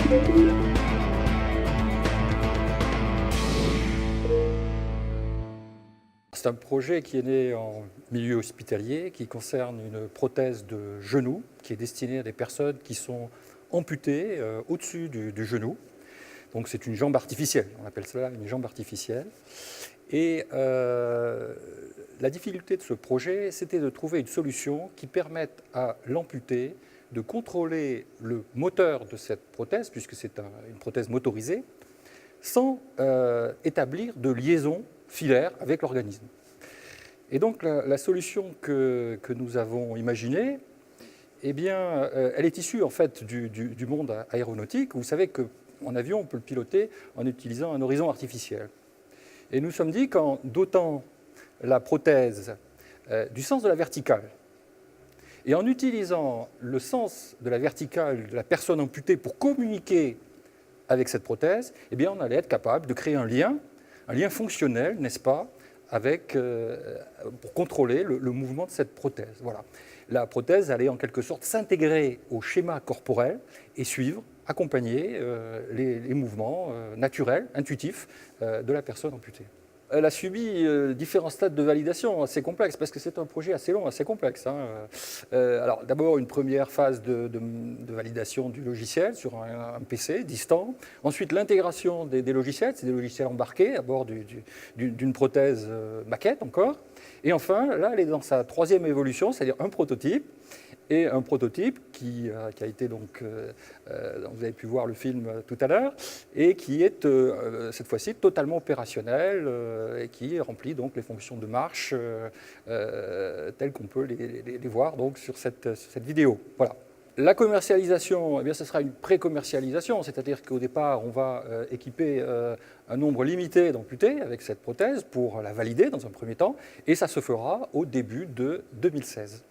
C'est un projet qui est né en milieu hospitalier, qui concerne une prothèse de genou, qui est destinée à des personnes qui sont amputées au-dessus du genou. Donc c'est une jambe artificielle, on appelle cela une jambe artificielle. Et la difficulté de ce projet, c'était de trouver une solution qui permette à l'amputé de contrôler le moteur de cette prothèse, puisque c'est une prothèse motorisée, sans établir de liaison filaire avec l'organisme. Et donc la solution que nous avons imaginée, eh bien, elle est issue en fait du monde aéronautique. Vous savez qu'en avion, on peut le piloter en utilisant un horizon artificiel. Et nous nous sommes dit qu'en dotant la prothèse du sens de la verticale, et en utilisant le sens de la verticale de la personne amputée pour communiquer avec cette prothèse, eh bien, on allait être capable de créer un lien fonctionnel, n'est-ce pas, pour contrôler le mouvement de cette prothèse. Voilà. La prothèse allait en quelque sorte s'intégrer au schéma corporel et suivre, accompagner les mouvements naturels, intuitifs de la personne amputée. Elle a subi différents stades de validation assez complexes, parce que c'est un projet assez long, assez complexe. Alors d'abord une première phase de validation du logiciel sur un PC distant. Ensuite l'intégration des logiciels, c'est des logiciels embarqués à bord d'une prothèse maquette encore. Et enfin, là, elle est dans sa troisième évolution, c'est-à-dire un prototype. Et un prototype qui a été donc, vous avez pu voir le film tout à l'heure, et qui est cette fois-ci totalement opérationnel et qui remplit donc les fonctions de marche telles qu'on peut les voir donc sur cette vidéo. Voilà. La commercialisation, eh bien, ce sera une pré-commercialisation, c'est-à-dire qu'au départ, on va équiper un nombre limité d'amputés avec cette prothèse pour la valider dans un premier temps, et ça se fera au début de 2016.